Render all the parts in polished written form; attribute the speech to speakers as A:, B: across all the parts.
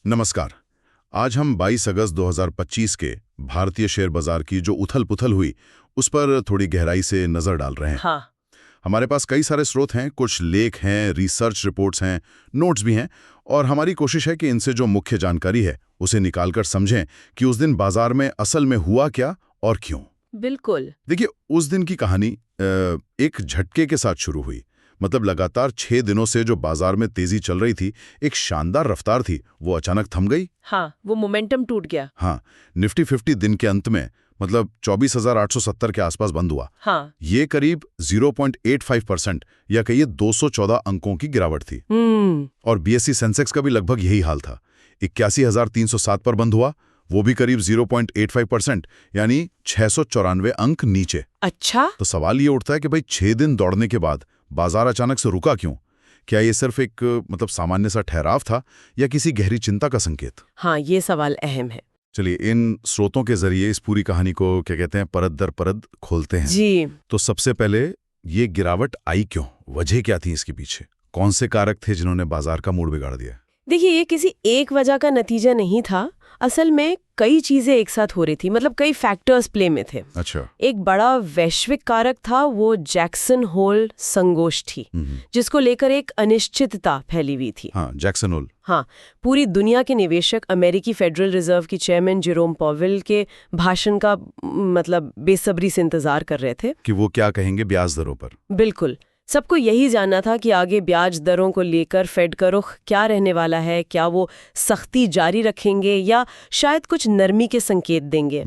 A: नमस्कार। आज हम 22 अगस्त 2025 के भारतीय शेयर बाजार की जो उथल-पुथल हुई, उस पर थोड़ी गहराई से नजर डाल रहे हैं।
B: हाँ।
A: हमारे पास कई सारे स्रोत हैं, कुछ लेख हैं, रिसर्च रिपोर्ट्स हैं, नोट्स भी हैं, और हमारी कोशिश है कि इनसे जो मुख्य जानकारी है, उसे निकालकर समझें कि उस दिन बाजार में असल में हुआ क्या और क्यों।
B: बिल्कुल।
A: देखिए, उस दिन की कहानी एक झटके के साथ शुरू हुई। मतलब लगातार 6 दिनों से जो बाजार में तेजी चल रही थी, एक शानदार रफ्तार थी, वो अचानक थम गई।
B: हाँ, वो मोमेंटम टूट गया।
A: हाँ, निफ्टी 50 दिन के अंत में मतलब 24,870 के आसपास बंद हुआ।
B: हाँ।
A: ये करीब 0.85% या कहिए 214 अंकों की गिरावट थी। और बीएसई सेंसेक्स का भी लगभग यही हाल था। 81,307 पर बंद हुआ, वो भी करीब 0.85% यानी 694 अंक नीचे।
B: अच्छा।
A: तो सवाल ये उठता है कि भाई 6 दिन दौड़ने के बाद बाजार अचानक से रुका क्यों? क्या ये सिर्फ एक मतलब सामान्य सा ठहराव था या किसी गहरी चिंता का संकेत?
B: हाँ, ये सवाल अहम है।
A: चलिए, इन स्रोतों के जरिए इस पूरी कहानी को क्या कहते हैं, परत दर परत खोलते हैं।
B: जी।
A: तो सबसे पहले ये गिरावट आई क्यों? वजह क्या थी इसके पीछे? कौन से कारक थे जिन्होंने बाजार का मूड बिगाड़ दिया?
B: देखिए, ये किसी एक वजह का नतीजा नहीं था। असल में कई चीजें एक साथ हो रही थी, मतलब कई फैक्टर्स प्ले में थे।
A: अच्छा।
B: एक बड़ा वैश्विक कारक था वो जैक्सन होल संगोष्ठी, जिसको लेकर एक अनिश्चितता फैली हुई थी।
A: हाँ, जैक्सन होल।
B: हाँ, पूरी दुनिया के निवेशक अमेरिकी फेडरल रिजर्व की चेयरमैन जेरोम पॉवेल के भाषण का मतलब बेसब्री से इंतजार कर रहे थे
A: कि वो क्या कहेंगे ब्याज दरों पर।
B: बिल्कुल। सबको यही जानना था कि आगे ब्याज दरों को लेकर फेड का रुख क्या रहने वाला है। क्या वो सख्ती जारी रखेंगे या शायद कुछ नरमी के संकेत देंगे।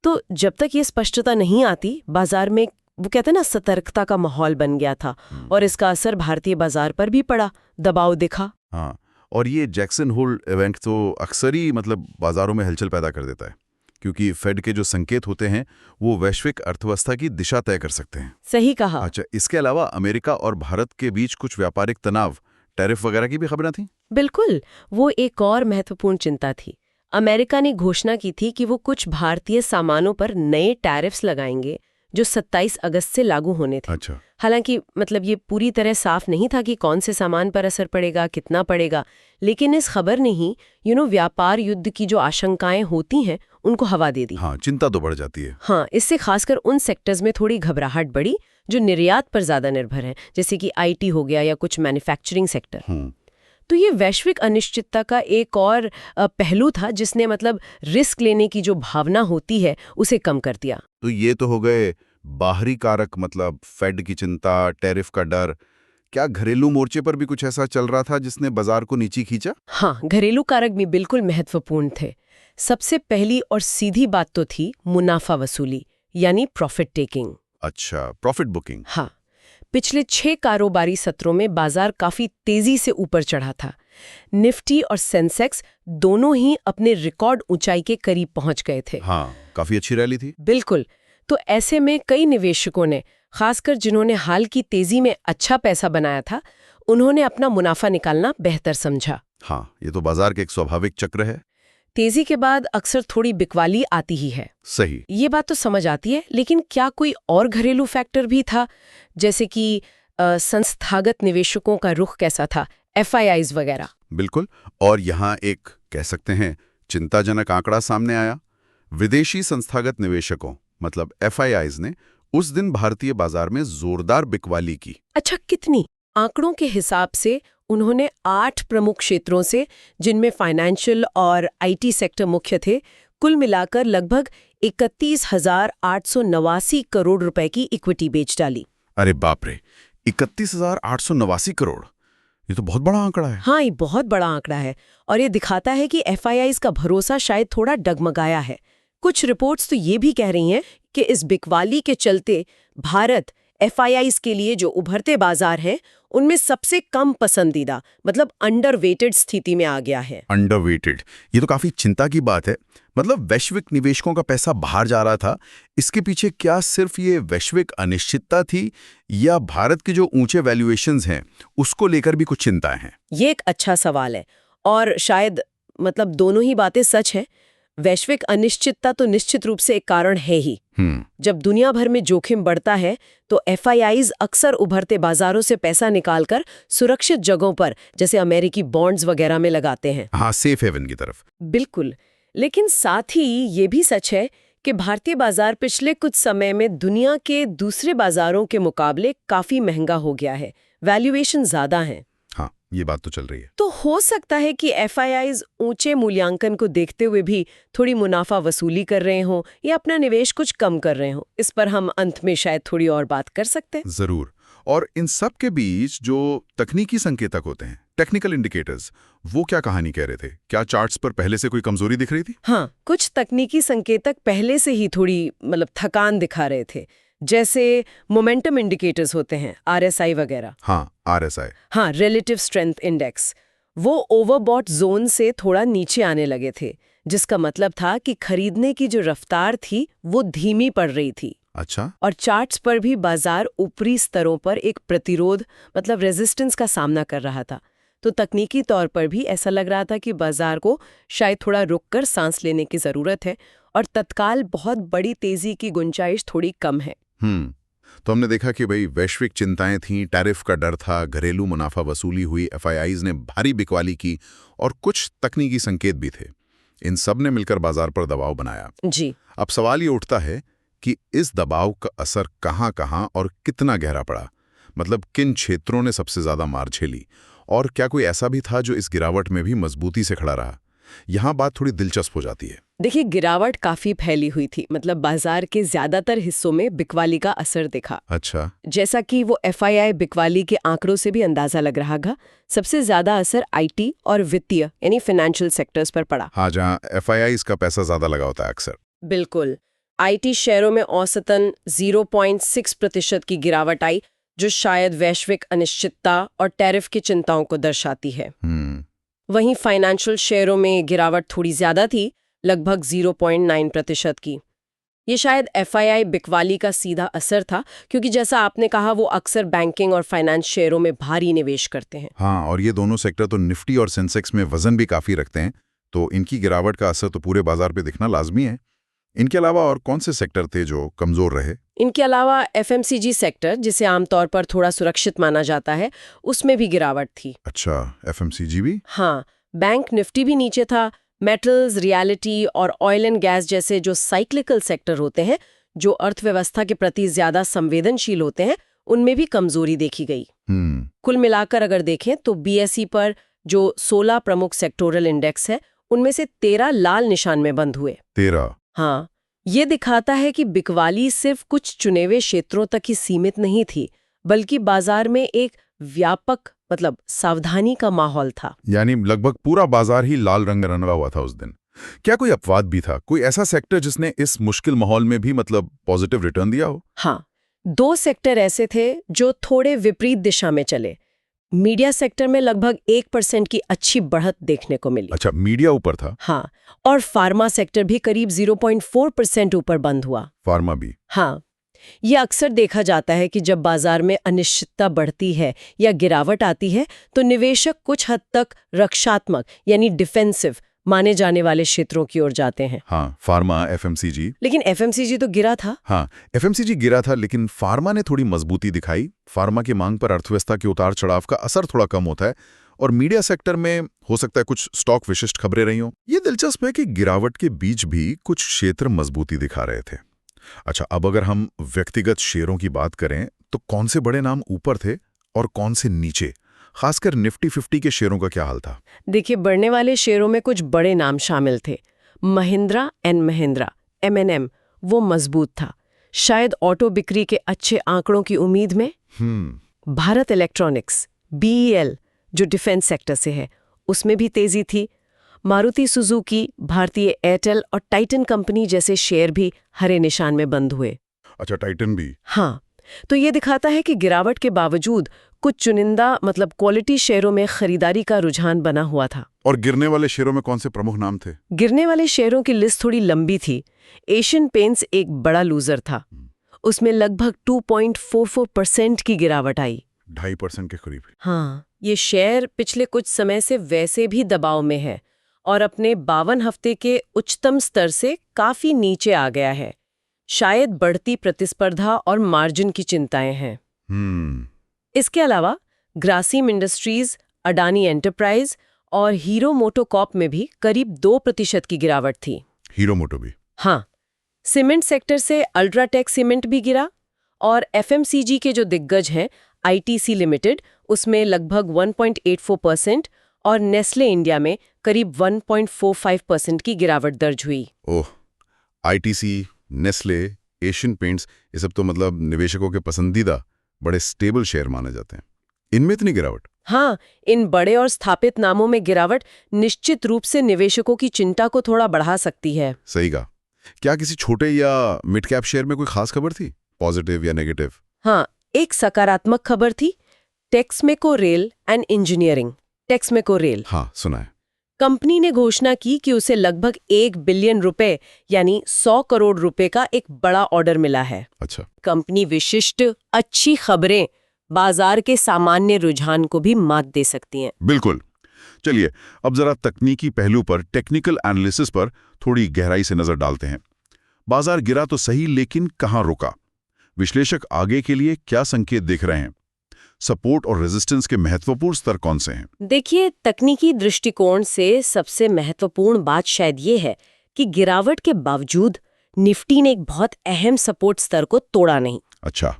B: तो जब तक ये स्पष्टता नहीं आती, बाजार में वो कहते हैं ना, सतर्कता का माहौल बन गया था। और इसका असर भारतीय बाजार पर भी पड़ा, दबाव दिखा।
A: हाँ, और ये जैक्सन होल इवेंट तो अक्सर ही मतलब बाजारों में हलचल पैदा कर देता है, क्योंकि फेड के जो संकेत होते हैं वो वैश्विक अर्थव्यवस्था की दिशा तय कर सकते हैं।
B: सही कहा।
A: अच्छा, इसके अलावा अमेरिका और भारत के बीच कुछ व्यापारिक तनाव, टैरिफ वगैरह की भी खबरें थीं?
B: बिल्कुल, वो एक और महत्वपूर्ण चिंता थी। अमेरिका ने घोषणा की थी कि वो कुछ भारतीय सामानों पर नए टैरिफ्स लगाएंगे जो 27 अगस्त से लागू होने थे।
A: अच्छा।
B: हालांकि मतलब ये पूरी तरह साफ नहीं था कि कौन से सामान पर असर पड़ेगा, कितना पड़ेगा, लेकिन इस खबर ने ही व्यापार युद्ध की जो आशंकाएं होती हैं उनको हवा दे दी।
A: हाँ, चिंता तो बढ़ जाती है।
B: हाँ, इससे खासकर उन सेक्टर्स में थोड़ी घबराहट बढ़ी जो निर्यात पर ज्यादा निर्भर हैं, जैसे कि आईटी हो गया या कुछ मैन्युफैक्चरिंग सेक्टर। तो ये वैश्विक अनिश्चितता का एक और पहलू था जिसने मतलब रिस्क लेने की जो भावना होती है उसे कम कर दिया।
A: तो ये तो हो गए बाहरी कारक, मतलब फेड की चिंता, टैरिफ का डर। क्या घरेलू मोर्चे पर भी कुछ ऐसा चल रहा था जिसने बाजार को नीचे खींचा?
B: हाँ, घरेलू कारक भी बिल्कुल महत्वपूर्ण थे। सबसे पहली और सीधी बात तो थी मुनाफा वसूली, यानी प्रॉफिट टेकिंग।
A: अच्छा, प्रॉफिट बुकिंग।
B: हाँ, पिछले 6 कारोबारी सत्रों में बाजार काफी तेजी से ऊपर चढ़ा था। निफ्टी और सेंसेक्स दोनों ही अपने रिकॉर्ड ऊंचाई के करीब पहुंच गए थे।
A: हाँ, काफी अच्छी रैली थी।
B: बिल्कुल। तो ऐसे में कई निवेशकों ने, खासकर जिन्होंने हाल की तेजी में अच्छा पैसा बनाया था, उन्होंने अपना मुनाफा निकालना बेहतर समझा।
A: हाँ, ये तो बाजार के एक स्वाभाविक चक्र है।
B: तेजी के बाद अक्सर थोड़ी बिकवाली आती ही है।
A: सही।
B: ये बात तो समझ आती है, लेकिन क्या कोई और घरेलू फैक्टर भी था, जैसे कि संस्थागत निवेशकों का रुख कैसा था, FIIs वगैरह?
A: बिल्कुल। और यहाँ एक कह सकते हैं चिंताजनक आंकड़ा सामने आया। विदेशी संस्थागत निवेशकों मतलब FIIs ने उस दिन भारतीय बाजार में जोरदार बिकवाली की।
B: अच्छा, कितनी? आंकड़ों के हिसाब से उन्होंने 8 प्रमुख क्षेत्रों से, जिनमें फाइनेंशियल और IT सेक्टर मुख्य थे, कुल मिलाकर लगभग 31,889 करोड़ रुपए की इक्विटी बेच डाली।
A: अरे बाप रे, 31,889 करोड़, ये तो बहुत बड़ा आंकड़ा है।
B: हाँ, ये बहुत बड़ा आंकड़ा है और ये दिखाता है कि FIIs का भरोसा शायद थोड़ा डगमगाया है। कुछ रिपोर्ट्स तो ये भी कह रही हैं कि इस बिकवाली के चलते भारत FIIs के लिए जो उभरते बाजार हैं उनमें सबसे कम पसंदीदा, मतलब अंडरवेटेड स्थिति में आ गया है।
A: अंडरवेटेड, ये तो काफी चिंता की बात है। मतलब वैश्विक निवेशकों का पैसा बाहर जा रहा था। इसके पीछे क्या सिर्फ ये वैश्विक अनिश्चितता थी या भारत के जो ऊंचे वैल्यूएशंस हैं उसको लेकर भी कुछ चिंताएं हैं?
B: ये एक अच्छा सवाल है और शायद मतलब दोनों ही बातें सच हैं। वैश्विक अनिश्चितता तो निश्चित रूप से एक कारण है ही। जब दुनिया भर में जोखिम बढ़ता है तो FIIs अक्सर उभरते बाजारों से पैसा निकालकर सुरक्षित जगहों पर, जैसे अमेरिकी बॉन्ड्स वगैरह में लगाते हैं।
A: हाँ, सेफ हेवन की तरफ।
B: बिल्कुल। लेकिन साथ ही ये भी सच है कि भारतीय बाजार पिछले कुछ समय में दुनिया के दूसरे बाजारों के मुकाबले काफी महंगा हो गया है। वैल्यूएशन ज्यादा है।
A: हाँ, ये बात तो चल रही है।
B: तो हो सकता है कि FIIs ऊंचे मूल्यांकन को देखते हुए भी थोड़ी मुनाफा वसूली कर रहे हों या अपना निवेश कुछ कम कर रहे हों। इस पर हम अंत में शायद थोड़ी और बात कर सकते हैं।
A: जरूर। और इन सब के बीच जो तकनीकी संकेतक होते हैं, टेक्निकल इंडिकेटर्स, वो क्या कहानी कह रहे थे? क्या चार्ट्स पर पहले से कोई कमजोरी दिख रही थी?
B: हाँ, कुछ तकनीकी संकेतक पहले से ही थोड़ी थकान दिखा रहे थे। जैसे मोमेंटम इंडिकेटर्स होते हैं, RSI वगैरह।
A: हाँ, RSI।
B: हाँ, रिलेटिव स्ट्रेंथ इंडेक्स। वो ओवरबॉट जोन से थोड़ा नीचे आने लगे थे, जिसका मतलब था कि खरीदने की जो रफ्तार थी वो धीमी पड़ रही थी।
A: अच्छा।
B: और चार्ट्स पर भी बाजार ऊपरी स्तरों पर एक प्रतिरोध रेजिस्टेंस का सामना कर रहा था। तो तकनीकी तौर पर भी ऐसा लग रहा था कि बाजार को शायद थोड़ा रुककर सांस लेने की जरूरत है और तत्काल बहुत बड़ी तेजी की गुंजाइश थोड़ी कम है।
A: तो हमने देखा कि भाई वैश्विक चिंताएं थीं, टैरिफ का डर था, घरेलू मुनाफा वसूली हुई, FIIs ने भारी बिकवाली की और कुछ तकनीकी संकेत भी थे। इन सब ने मिलकर बाजार पर दबाव बनाया।
B: जी।
A: अब सवाल ये उठता है कि इस दबाव का असर कहां-कहां और कितना गहरा पड़ा? मतलब किन क्षेत्रों ने सबसे ज्यादा मार झेली? और क्या कोई ऐसा भी था जो इस गिरावट में भी मजबूती से खड़ा रहा? यहां बात थोड़ी दिलचस्प हो जाती है।
B: देखिए, गिरावट काफी फैली हुई थी। बाजार के ज्यादातर हिस्सों में बिकवाली का असर दिखा।
A: अच्छा।
B: जैसा कि वो FII बिकवाली के आंकड़ों से भी अंदाजा लग रहा था। सबसे ज्यादा असर IT और वित्तीय यानी फाइनेंशियल सेक्टर्स पर पड़ा।
A: हाँ, जहां FIIs का पैसा ज्यादा लगा होता है अक्सर।
B: बिल्कुल। IT शेयरों में औसतन 0.6% की गिरावट आई, जो शायद वैश्विक अनिश्चितता और टैरिफ की चिंताओं को दर्शाती है। वहीं फाइनेंशियल शेयरों में गिरावट थोड़ी ज्यादा थी, लगभग 0.9% की। ये शायद FII बिकवाली का सीधा असर था, क्योंकि जैसा आपने कहा वो अक्सर बैंकिंग और फाइनेंस शेयरों में भारी निवेश करते हैं।
A: हाँ, और ये दोनों सेक्टर तो निफ्टी और सेंसेक्स में वजन भी काफी रखते हैं, तो इनकी गिरावट का असर तो पूरे बाजार पे दिखना लाजमी है। इनके अलावा और कौन से सेक्टर थे जो कमजोर रहे?
B: इनके अलावा FMCG सेक्टर, जिसे आमतौर पर थोड़ा सुरक्षित माना जाता है, उसमें भी गिरावट थी।
A: अच्छा, FMCG भी?
B: हाँ, बैंक निफ्टी भी नीचे था। मेटल्स, रियलिटी और ऑयल एंड गैस जैसे जो साइक्लिकल सेक्टर होते हैं, जो अर्थव्यवस्था के प्रति ज्यादा संवेदनशील होते हैं, उनमें भी कमजोरी देखी गई। कुल मिलाकर अगर देखें तो BSE पर जो 16 प्रमुख सेक्टोरल इंडेक्स है, उनमें से 13 लाल निशान में बंद हुए।
A: 13?
B: हाँ, ये दिखाता है कि बिकवाली सिर्फ कुछ चुने हुए क्षेत्रों तक ही सीमित नहीं थी, बल्कि बाजार में एक व्यापक सावधानी का माहौल था।
A: यानी लगभग पूरा बाजार ही लाल रंग रंगा हुआ था उस दिन। क्या कोई अपवाद भी था? कोई ऐसा सेक्टर जिसने इस मुश्किल माहौल में भी पॉजिटिव रिटर्न दिया हो?
B: हाँ, 2 सेक्टर ऐसे थे जो थोड़े विपरीत दिशा में चले। मीडिया सेक्टर में लगभग 1% की अच्छी बढ़त देखने को मिली।
A: अच्छा, मीडिया ऊपर था?
B: हाँ, और फार्मा सेक्टर भी करीब 0.4% ऊपर बंद हुआ।
A: फार्मा भी?
B: हाँ, ये अक्सर देखा जाता है कि जब बाजार में अनिश्चितता बढ़ती है या गिरावट आती है तो निवेशक कुछ हद तक रक्षात्मक यानी डिफेंसिव माने जाने वाले क्षेत्रों की ओर जाते हैं।
A: हाँ, फार्मा, FMCG।
B: लेकिन FMCG तो गिरा था।
A: हाँ, FMCG गिरा था, लेकिन फार्मा ने थोड़ी मजबूती दिखाई। फार्मा की मांग पर अर्थव्यवस्था के उतार चढ़ाव का असर थोड़ा कम होता है। और मीडिया सेक्टर में हो सकता है कुछ स्टॉक विशिष्ट खबरें रही हों। ये दिलचस्प है कि गिरावट के बीच भी कुछ क्षेत्र मजबूती दिखा रहे थे। अच्छा, अब अगर हम व्यक्तिगत शेयरों की बात करें तो कौन से बड़े नाम ऊपर थे और कौन से नीचे? खासकर निफ्टी 50 के शेयरों का क्या हाल था?
B: देखिए, बढ़ने वाले शेयरों में कुछ बड़े नाम शामिल थे। महिंद्रा एंड महिंद्रा M&M वो मजबूत था, शायद ऑटो बिक्री के अच्छे आंकड़ों की उम्मीद में। भारत इलेक्ट्रॉनिक्स BEL जो डिफेंस सेक्टर से है, उसमें भी तेजी थी। मारुति सुजुकी, भारतीय एयरटेल और टाइटन कंपनी जैसे शेयर भी हरे निशान में बंद हुए।
A: अच्छा, टाइटन भी?
B: हाँ, तो ये दिखाता है कि गिरावट के बावजूद कुछ चुनिंदा क्वालिटी शेयरों में खरीदारी का रुझान बना हुआ था।
A: और गिरने वाले शेयरों में कौन से प्रमुख नाम थे?
B: गिरने वाले शेयरों की लिस्ट थोड़ी लंबी थी। एशियन पेंट्स एक बड़ा लूजर था, उसमें लगभग 2.44% की गिरावट आई।
A: 2.5% के करीब।
B: हाँ, ये शेयर पिछले कुछ समय से वैसे भी दबाव में है और अपने 52 हफ्ते के उच्चतम स्तर से काफी नीचे आ गया है। शायद बढ़ती प्रतिस्पर्धा और मार्जिन की चिंताएं हैं। इसके अलावा ग्रासिम इंडस्ट्रीज, अडानी एंटरप्राइज और हीरो मोटोकॉर्प में भी करीब 2% की गिरावट थी।
A: हीरो मोटो भी?
B: हाँ, सीमेंट सेक्टर से अल्ट्राटेक सीमेंट भी गिरा और एफएमसीजी के जो दिग्गज हैं आईटीसी लिमिटेड, उसमें लगभग 1.84% और नेस्ले इंडिया में करीब 1.45% की गिरावट दर्ज हुई।
A: ओह, आईटीसी, नेस्ले, एशियन पेंट्स, ये सब तो मतलब निवेशकों के पसंदीदा बड़े स्टेबल शेयर माने जाते हैं। इनमें इतनी गिरावट?
B: हाँ, इन बड़े और स्थापित नामों में गिरावट निश्चित रूप से निवेशकों की चिंता को थोड़ा बढ़ा सकती है।
A: सही कहा। क्या किसी छोटे या मिड कैप शेयर में कोई खास खबर थी, पॉजिटिव या नेगेटिव?
B: हाँ, एक सकारात्मक खबर थी, Texmaco rail and engineering. Texmaco rail,
A: हाँ, सुना है।
B: कंपनी ने घोषणा की कि उसे लगभग 1 बिलियन रुपए यानी 100 करोड़ रुपए का एक बड़ा ऑर्डर मिला है।
A: अच्छा।
B: कंपनी विशिष्ट अच्छी खबरें बाजार के सामान्य रुझान को भी मात दे सकती हैं।
A: बिल्कुल। चलिए अब जरा तकनीकी पहलू पर, टेक्निकल एनालिसिस पर थोड़ी गहराई से नजर डालते हैं। बाजार गिरा तो सही, लेकिन कहां रुका? विश्लेषक आगे के लिए क्या संकेत देख रहे हैं? सपोर्ट और रेजिस्टेंस के महत्वपूर्ण स्तर कौन से हैं?
B: देखिए, तकनीकी दृष्टिकोण से सबसे महत्वपूर्ण बात शायद ये है कि गिरावट के बावजूद निफ्टी ने एक बहुत अहम सपोर्ट स्तर को तोड़ा नहीं।
A: अच्छा,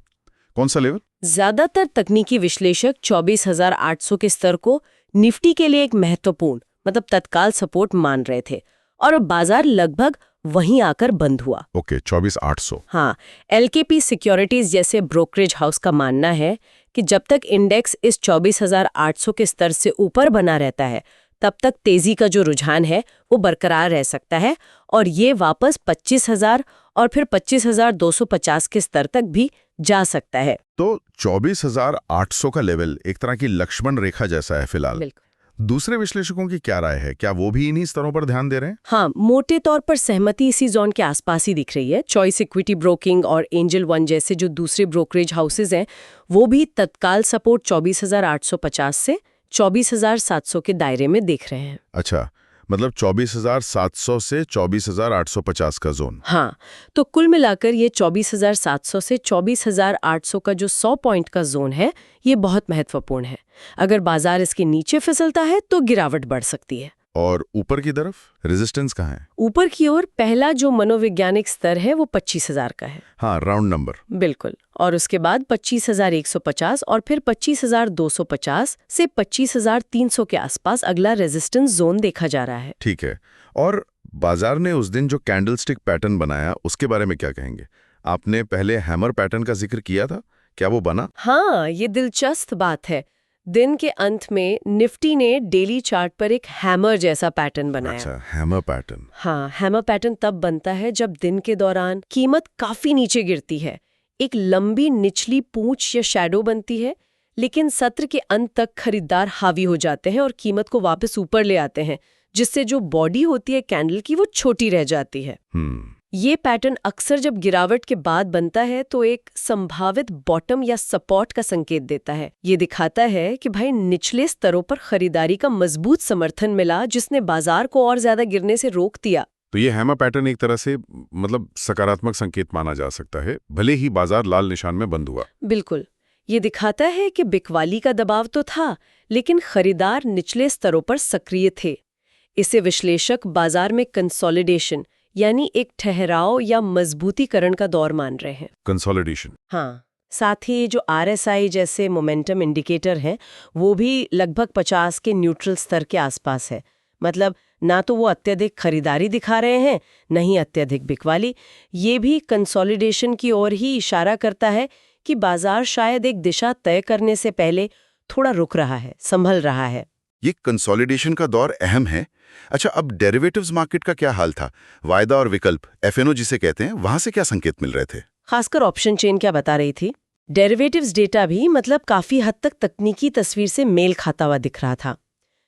A: कौन सा लेवल?
B: ज्यादातर तकनीकी विश्लेषक 24,800 के स्तर को निफ्टी के लिए एक महत्वपूर्ण मतलब तत्काल सपोर्ट मान रहे थे और बाजार लगभग वहीं आकर बंद हुआ।
A: ओके, 24,800।
B: हाँ, एलकेपी सिक्योरिटीज जैसे ब्रोकरेज हाउस का मानना है कि जब तक इंडेक्स इस 24,800 के स्तर से ऊपर बना रहता है, तब तक तेजी का जो रुझान है वो बरकरार रह सकता है और ये वापस 25,000 और फिर 25,250 के स्तर तक भी जा सकता है।
A: तो 24,800 का लेवल एक तरह की लक्ष्मण रेखा जैसा है फिलहाल।
B: बिल्कुल।
A: दूसरे विश्लेषकों की क्या राय है? क्या वो भी इन्हीं स्तरों पर ध्यान दे रहे हैं?
B: हाँ, मोटे तौर पर सहमति इसी जोन के आसपास ही दिख रही है। चॉइस इक्विटी ब्रोकिंग और एंजल वन जैसे जो दूसरे ब्रोकरेज हाउसेज हैं, वो भी तत्काल सपोर्ट 24,850 से 24,700 के दायरे में देख रहे हैं।
A: अच्छा, मतलब 24,700 से 24,850 का जोन।
B: हाँ, तो कुल मिलाकर ये 24,700 से 24,800 का जो 100 पॉइंट का जोन है, ये बहुत महत्वपूर्ण है। अगर बाजार इसके नीचे फिसलता है तो गिरावट बढ़ सकती है।
A: और ऊपर की तरफ रेजिस्टेंस कहाँ है?
B: ऊपर की ओर पहला जो मनोवैज्ञानिक स्तर है वो 25,000 का है।
A: हाँ, राउंड नंबर।
B: बिल्कुल। और उसके बाद 25,150 और फिर 25,250 से 25,300 के आसपास अगला रेजिस्टेंस जोन देखा जा रहा है।
A: ठीक है। और बाजार ने उस दिन जो कैंडलस्टिक पैटर्न बनाया, उसके बारे में क्या कहेंगे? आपने पहले हैमर पैटर्न का जिक्र किया था, क्या वो बना?
B: हाँ, ये दिलचस्प बात है। दिन के अंत में निफ्टी ने डेली चार्ट पर एक हैमर जैसा पैटर्न बनाया।
A: अच्छा, हैमर पैटर्न।
B: हाँ, हैमर पैटर्न तब बनता है जब दिन के दौरान कीमत काफी नीचे गिरती है, एक लंबी निचली पूंछ या शैडो बनती है, लेकिन सत्र के अंत तक खरीदार हावी हो जाते हैं और कीमत को वापस ऊपर ले आते हैं, जिससे जो बॉडी होती है कैंडल की वो छोटी रह जाती है। ये पैटर्न अक्सर जब गिरावट के बाद बनता है तो एक संभावित बॉटम या सपोर्ट का संकेत देता है। ये दिखाता है कि भाई निचले स्तरों पर खरीदारी का मजबूत समर्थन मिला, जिसने बाजार को और ज्यादा गिरने से रोक दिया।
A: तो ये हैमर पैटर्न एक तरह से मतलब सकारात्मक संकेत माना जा सकता है, भले ही बाजार लाल निशान में बंद हुआ।
B: बिल्कुल। ये दिखाता है कि बिकवाली का दबाव तो था, लेकिन खरीदार निचले स्तरों पर सक्रिय थे। इसे विश्लेषक बाजार में कंसोलिडेशन यानी एक ठहराव या मजबूतीकरण का दौर मान रहे हैं।
A: कंसोलिडेशन।
B: हाँ, साथ ही जो RSI जैसे मोमेंटम इंडिकेटर हैं, वो भी लगभग 50 के न्यूट्रल स्तर के आसपास है। मतलब ना तो वो अत्यधिक खरीदारी दिखा रहे हैं, न ही अत्यधिक बिकवाली। ये भी कंसोलिडेशन की ओर ही इशारा करता है कि बाजार शायद एक दिशा तय करने से पहले थोड़ा रुक रहा है, संभल रहा है।
A: ये कंसोलिडेशन का दौर अहम है। अच्छा, अब डेरिवेटिव्स मार्केट का क्या हाल था? वायदा और विकल्प, FNO जिसे कहते हैं, वहां से क्या संकेत मिल रहे थे?
B: खासकर ऑप्शन चेन क्या बता रही थी? डेरिवेटिव्स डेटा भी मतलब काफी हद तक तकनीकी तस्वीर से मेल खाता हुआ दिख रहा था।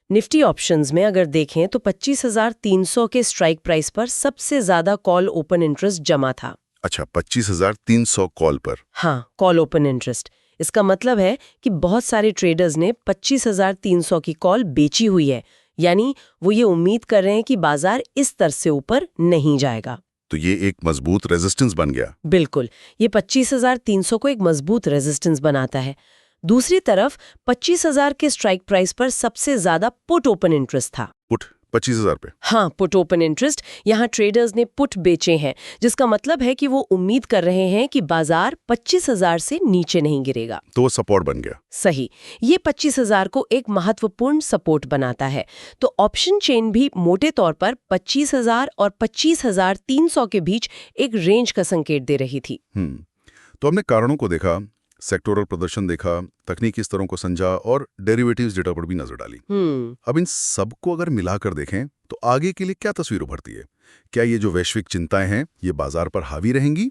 B: निफ्टी ऑप्शंस में अगर देखें तो 25,300 के स्ट्राइक प्राइस पर सबसे ज्यादा कॉल ओपन इंटरेस्ट जमा था।
A: अच्छा, 25,300 कॉल पर?
B: हाँ, कॉल ओपन इंटरेस्ट। इसका मतलब है कि बहुत सारे ट्रेडर्स ने 25,300 की कॉल बेची हुई है, यानी वो ये उम्मीद कर रहे हैं कि बाजार इस स्तर से ऊपर नहीं जाएगा।
A: तो ये एक मजबूत रेजिस्टेंस बन गया।
B: बिल्कुल, ये 25,300 को एक मजबूत रेजिस्टेंस बनाता है। दूसरी तरफ 25,000 के स्ट्राइक प्राइस पर सबसे ज्यादा पुट ओपन इंटरेस्ट था।
A: पुट 25,000 पे।
B: हाँ, पुट ओपन इंटरेस्ट। यहाँ ट्रेडर्स ने पुट बेचे हैं, जिसका मतलब है कि वो उम्मीद कर रहे हैं कि बाजार 25,000 से नीचे नहीं गिरेगा।
A: तो वो सपोर्ट बन गया।
B: सही, ये 25,000 को एक महत्वपूर्ण सपोर्ट बनाता है। तो ऑप्शन चेन भी मोटे तौर पर 25,000 और 25,300 के बीच एक रेंज का संकेत दे रही थी।
A: तो हमने कारणों को देखा, सेक्टोरल प्रदर्शन देखा, तकनीकी स्तरों को समझा और डेरिवेटिव्स डेटा पर भी नजर डाली। अब इन सबको अगर मिलाकर देखें तो आगे के लिए क्या तस्वीर उभरती है? क्या ये जो वैश्विक चिंताएं हैं ये बाजार पर हावी रहेंगी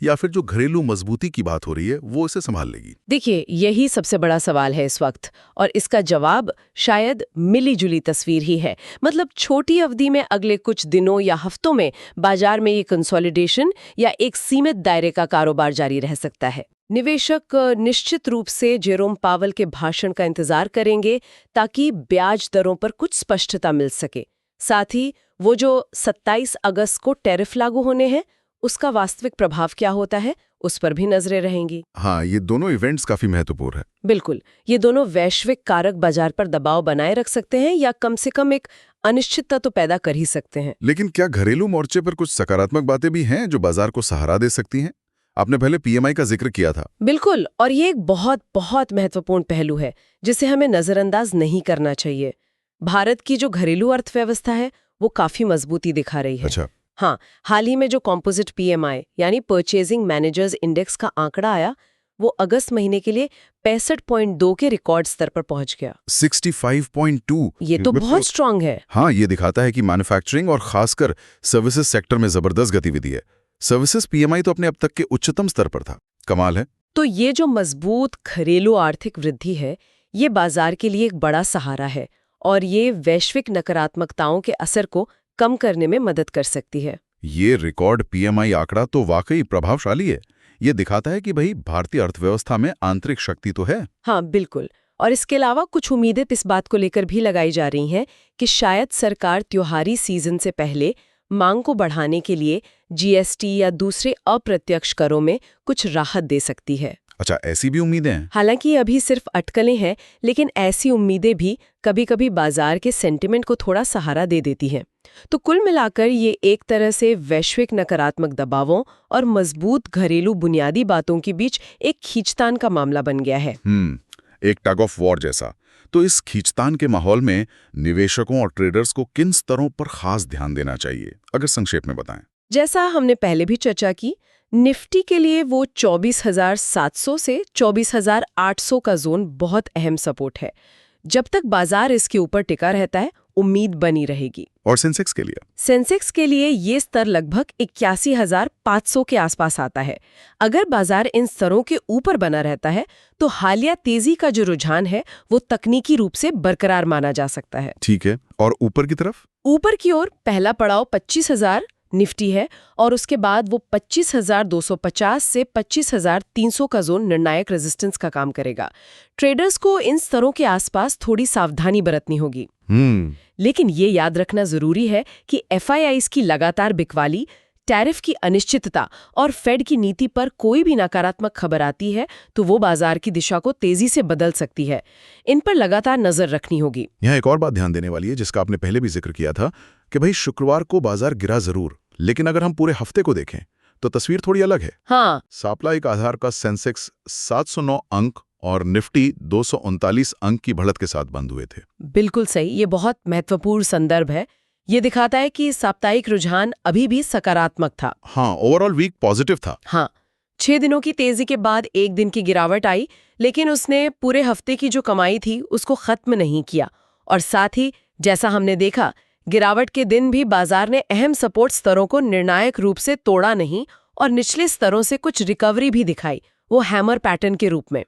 A: या फिर जो घरेलू मजबूती की बात हो रही है वो इसे संभाल लेगी?
B: देखिए, यही सबसे बड़ा सवाल है इस वक्त, और इसका जवाब शायद मिली जुली तस्वीर ही है। मतलब छोटी अवधि में अगले कुछ दिनों या हफ्तों में बाजार में ये कंसोलिडेशन या एक सीमित दायरे का कारोबार जारी रह सकता है। निवेशक निश्चित रूप से जेरोम पावल के भाषण का इंतजार करेंगे ताकि ब्याज दरों पर कुछ स्पष्टता मिल सके। साथ ही वो जो 27 अगस्त को टैरिफ लागू होने हैं उसका वास्तविक प्रभाव क्या होता है उस पर भी नजरें रहेंगी।
A: हाँ, ये दोनों इवेंट्स काफी महत्वपूर्ण है।
B: बिल्कुल, ये दोनों वैश्विक कारक बाजार पर दबाव बनाए रख सकते हैं या कम से कम एक अनिश्चितता तो पैदा कर ही सकते हैं।
A: लेकिन क्या घरेलू मोर्चे पर कुछ सकारात्मक बातें भी हैं जो बाजार को सहारा दे सकती हैं? आपने पहले पीएमआई का जिक्र किया था।
B: बिल्कुल, और ये एक बहुत बहुत महत्वपूर्ण पहलू है जिसे हमें नजरअंदाज नहीं करना चाहिए। भारत की जो घरेलू अर्थव्यवस्था है वो काफी मजबूती दिखा रही है।
A: अच्छा।
B: हाँ, हाल ही में जो कॉम्पोजिट पीएमआई यानी परचेजिंग मैनेजर्स इंडेक्स का आंकड़ा आया वो अगस्त महीने के लिए 65.2 के रिकॉर्ड स्तर पर पहुंच गया।
A: 65.2।
B: ये तो बहुत स्ट्रांग है।
A: हाँ, ये दिखाता है कि मैन्युफैक्चरिंग और खासकर सर्विसेज सेक्टर में जबरदस्त गतिविधि है। सर्विसेज पीएमआई तो अपने अब तक के उच्चतम स्तर पर था। कमाल है।
B: तो ये जो मजबूत घरेलू आर्थिक वृद्धि है ये बाजार के लिए एक बड़ा सहारा है और ये वैश्विक नकारात्मकताओं के असर को कम करने में मदद कर सकती है।
A: ये रिकॉर्ड पीएमआई आंकड़ा तो वाकई प्रभावशाली है। ये दिखाता है कि भाई भारतीय अर्थव्यवस्था में आंतरिक शक्ति तो है।
B: हाँ, बिल्कुल। और इसके अलावा कुछ उम्मीदें इस बात को लेकर भी लगाई जा रही हैं कि शायद सरकार त्योहारी सीजन से पहले मांग को बढ़ाने के लिए जीएसटी या दूसरे अप्रत्यक्ष करों में कुछ राहत दे सकती है।
A: अच्छा, ऐसी भी उम्मीदें हैं?
B: हालांकि अभी सिर्फ अटकलें हैं, लेकिन ऐसी उम्मीदें भी कभी-कभी बाजार के सेंटिमेंट को थोड़ा सहारा दे देती हैं। तो कुल मिलाकर ये एक तरह से वैश्विक नकारात्मक दबावों और मजबूत घरेलू बुनियादी बातों के बीच एक खींचतान का मामला बन गया है।
A: एक टग ऑफ वॉर जैसा। तो इस खींचतान के माहौल में निवेशकों और ट्रेडर्स को किन स्तरों पर खास ध्यान देना चाहिए, अगर संक्षेप में बताएं?
B: जैसा हमने पहले भी चर्चा की, निफ्टी के लिए वो 24,700 से 24,800 का जोन बहुत अहम सपोर्ट है। जब तक बाजार इसके ऊपर टिका रहता है उम्मीद बनी रहेगी।
A: और सेंसेक्स के लिए?
B: सेंसेक्स के लिए ये स्तर लगभग 81,500 के आसपास आता है। अगर बाजार इन स्तरों के ऊपर बना रहता है तो हालिया तेजी का जो रुझान है वो तकनीकी रूप से बरकरार माना जा सकता है।
A: ठीक है, और ऊपर की तरफ?
B: ऊपर की ओर पहला पड़ाव 25,000 निफ्टी है और उसके बाद वो 25,250 से 25,300 का जोन निर्णायक रेजिस्टेंस का काम करेगा। ट्रेडर्स को इन स्तरों के आसपास थोड़ी सावधानी बरतनी होगी। लेकिन ये याद रखना जरूरी है कि एफआईआईज की लगातार बिकवाली, टैरिफ की अनिश्चितता और फेड की नीति पर कोई भी नकारात्मक खबर आती है तो वो बाजार की दिशा को तेजी से बदल सकती है। इन पर लगातार नजर रखनी होगी।
A: यहाँ एक और बात ध्यान देने वाली है जिसका आपने पहले भी जिक्र किया था कि भाई शुक्रवार को बाजार गिरा जरूर, लेकिन अगर हम पूरे हफ्ते को देखें तो तस्वीर थोड़ी अलग है।
B: हाँ,
A: साप्ताहिक आधार का सेंसेक्स 709 अंक और निफ्टी 239 अंक की बढ़त के साथ बंद हुए थे।
B: बिल्कुल सही। ये बहुत महत्वपूर्ण संदर्भ है। ये दिखाता है कि साप्ताहिक रुझान अभी भी सकारात्मक था।
A: हाँ, ओवरऑल वीक पॉजिटिव था।
B: हाँ, 6 दिनों की तेजी के बाद एक दिन की गिरावट आई, लेकिन उसने पूरे हफ्ते की जो कमाई थी उसको खत्म नहीं किया। और साथ ही जैसा हमने देखा, गिरावट के दिन भी बाजार ने अहम सपोर्ट स्तरों को निर्णायक रूप से तोड़ा नहीं और निचले स्तरों से कुछ रिकवरी भी दिखाई, वो हैमर पैटर्न के रूप में।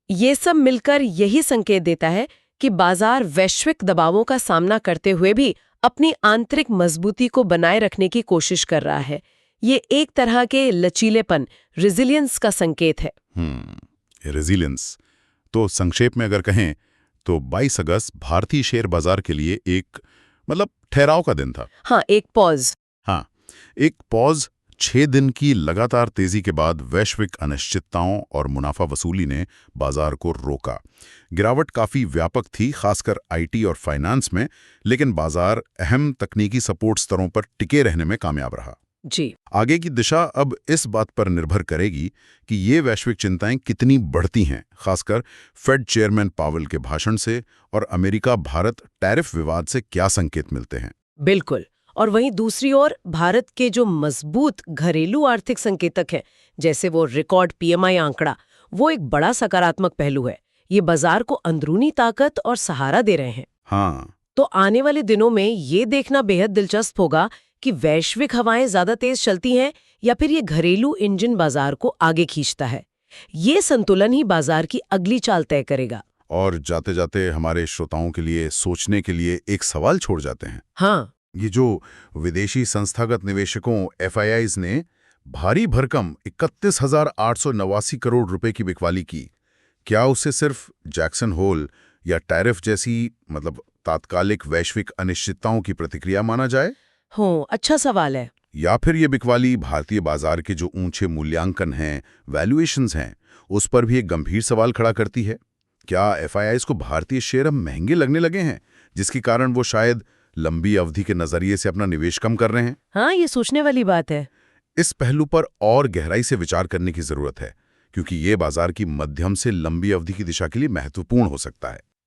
B: ये सब मिलकर यही संकेत देता है कि बाजार वैश्विक दबावों का सामना करते हुए भी अपनी आंतरिक मजबूती को बनाए रखने की कोशिश कर रहा है। ये एक तरह के लचीलेपन, रेजिलियंस का संकेत है।
A: रेजिलियंस। तो संक्षेप में अगर कहें तो 22 अगस्त भारतीय शेयर बाजार के लिए एक ठहराव का दिन था।
B: हाँ, एक पॉज।
A: हाँ, एक पॉज। 6 दिन की लगातार तेजी के बाद वैश्विक अनिश्चितताओं और मुनाफा वसूली ने बाजार को रोका। गिरावट काफी व्यापक थी, खासकर आईटी और फाइनेंस में, लेकिन बाजार अहम तकनीकी सपोर्ट स्तरों पर टिके रहने में कामयाब रहा।
B: जी।
A: आगे की दिशा अब इस बात पर निर्भर करेगी कि ये वैश्विक चिंताएं कितनी बढ़ती हैं, खासकर फेड चेयरमैन पावेल के भाषण से और अमेरिका भारत टैरिफ विवाद से क्या संकेत मिलते हैं।
B: बिल्कुल। और वहीं दूसरी ओर भारत के जो मजबूत घरेलू आर्थिक संकेतक हैं, जैसे वो रिकॉर्ड पीएमआई आंकड़ा, वो एक बड़ा सकारात्मक पहलू है। ये बाजार को अंदरूनी ताकत और सहारा दे रहे हैं।
A: हाँ,
B: तो आने वाले दिनों में ये देखना बेहद दिलचस्प होगा कि वैश्विक हवाएं ज्यादा तेज चलती हैं या फिर ये घरेलू इंजन बाजार को आगे खींचता है। ये संतुलन ही बाजार की अगली चाल तय करेगा।
A: और जाते जाते हमारे श्रोताओं के लिए सोचने के लिए एक सवाल छोड़ जाते हैं।
B: हाँ,
A: ये जो विदेशी संस्थागत निवेशकों FIIs ने भारी भरकम 31,889 करोड़ रुपए की बिकवाली की, क्या उसे सिर्फ जैक्सन होल या टैरिफ जैसी तात्कालिक वैश्विक अनिश्चितताओं की प्रतिक्रिया माना जाए?
B: हो, अच्छा सवाल है।
A: या फिर ये बिकवाली भारतीय बाजार के जो ऊंचे मूल्यांकन हैं, वैल्यूएशंस हैं, उस पर भी एक गंभीर सवाल खड़ा करती है? क्या FIIs को भारतीय शेयर अब महंगे लगने लगे हैं, जिसके कारण वो शायद लंबी अवधि के नजरिए से अपना निवेश कम कर रहे हैं?
B: हाँ, ये सोचने वाली बात है।
A: इस पहलू पर और गहराई से विचार करने की जरूरत है, क्योंकि ये बाजार की मध्यम से लंबी अवधि की दिशा के लिए महत्वपूर्ण हो सकता है।